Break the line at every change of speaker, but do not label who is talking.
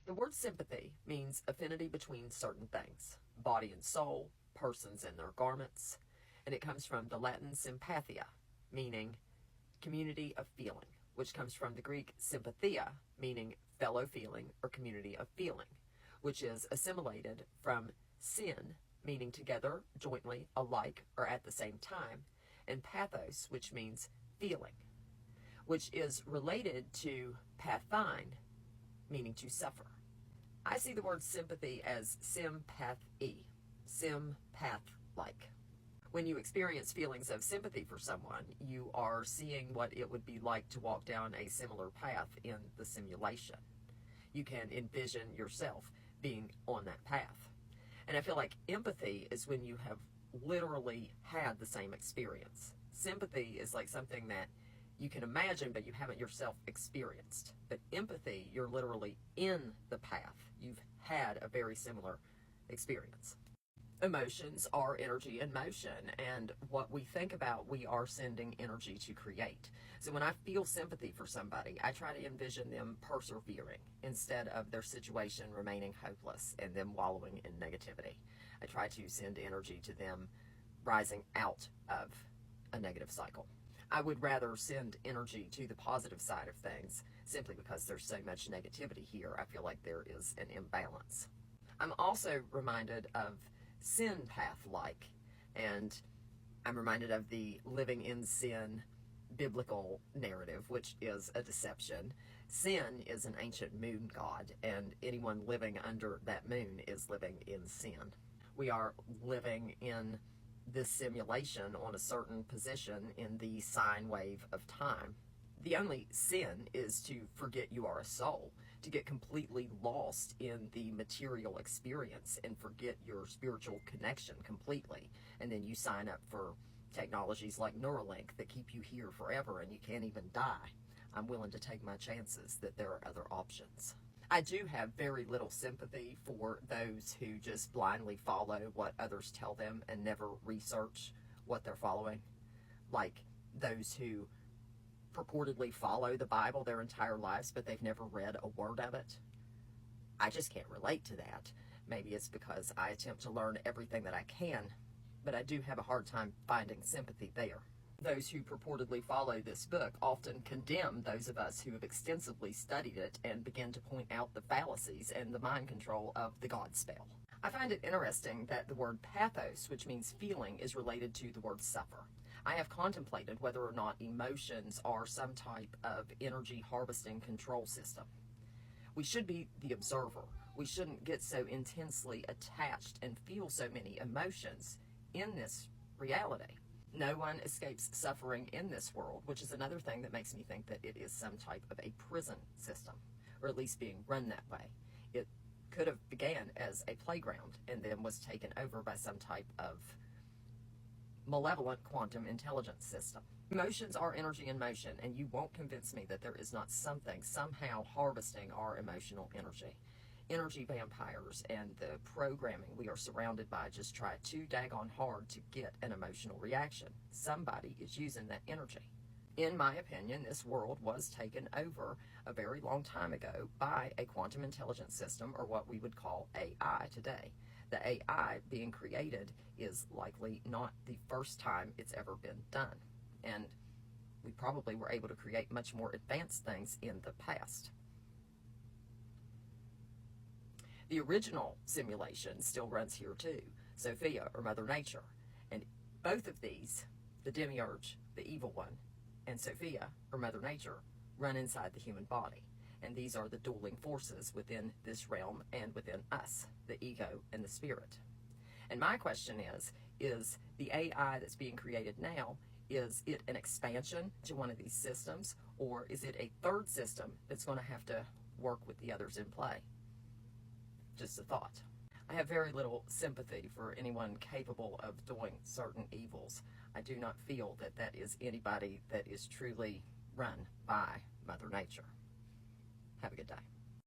The word sympathy means affinity between certain things, body and soul, persons and their garments, and it comes from the Latin sympathia, meaning community of feeling, which comes from the Greek sympathia, meaning fellow feeling or community of feeling, which is assimilated from syn, meaning together, jointly, alike, or at the same time, and pathos, which means feeling, which is related to pathine, meaning to suffer. I see the word sympathy as sympathy, sympath-like. When you experience feelings of sympathy for someone, you are seeing what it would be like to walk down a similar path in the simulation. You can envision yourself being on that path. And I feel like empathy is when you have literally had the same experience. Sympathy is like something that you can imagine, but you haven't yourself experienced. But empathy, you're literally in the path. You've had a very similar experience. Emotions are energy in motion, and what we think about, we are sending energy to create. So when I feel sympathy for somebody, I try to envision them persevering instead of their situation remaining hopeless and them wallowing in negativity. I try to send energy to them rising out of a negative cycle. I would rather send energy to the positive side of things simply because there's so much negativity here. I feel like there is an imbalance. I'm also reminded of sin path-like, and I'm reminded of the living in sin biblical narrative, which is a deception. Sin is an ancient moon god, and anyone living under that moon is living in sin. We are living in this simulation on a certain position in the sine wave of time. The only sin is to forget you are a soul, to get completely lost in the material experience and forget your spiritual connection completely. And then you sign up for technologies like Neuralink that keep you here forever and you can't even die. I'm willing to take my chances that there are other options. I do have very little sympathy for those who just blindly follow what others tell them and never research what they're following. Like those who purportedly follow the Bible their entire lives, but they've never read a word of it. I just can't relate to that. Maybe it's because I attempt to learn everything that I can, but I do have a hard time finding sympathy there. Those who purportedly follow this book often condemn those of us who have extensively studied it and begin to point out the fallacies and the mind control of the God spell. I find it interesting that the word pathos, which means feeling, is related to the word suffer. I have contemplated whether or not emotions are some type of energy harvesting control system. We should be the observer. We shouldn't get so intensely attached and feel so many emotions in this reality. No one escapes suffering in this world, which is another thing that makes me think that it is some type of a prison system, or at least being run that way. It could have began as a playground and then was taken over by some type of malevolent quantum intelligence system. Emotions are energy in motion, and you won't convince me that there is not something somehow harvesting our emotional energy. Energy vampires and the programming we are surrounded by just try too daggone hard to get an emotional reaction. Somebody is using that energy. In my opinion, this world was taken over a very long time ago by a quantum intelligence system, or what we would call AI today. The AI being created is likely not the first time it's ever been done. And we probably were able to create much more advanced things in the past. The original simulation still runs here too, Sophia, or Mother Nature. And both of these, the demiurge, the evil one, and Sophia, or Mother Nature, run inside the human body. And these are the dueling forces within this realm and within us, the ego and the spirit. And my question is the AI that's being created now, is it an expansion to one of these systems, or is it a third system that's going to have to work with the others in play? Just a thought. I have very little sympathy for anyone capable of doing certain evils. I do not feel that that is anybody that is truly run by Mother Nature. Have a good day.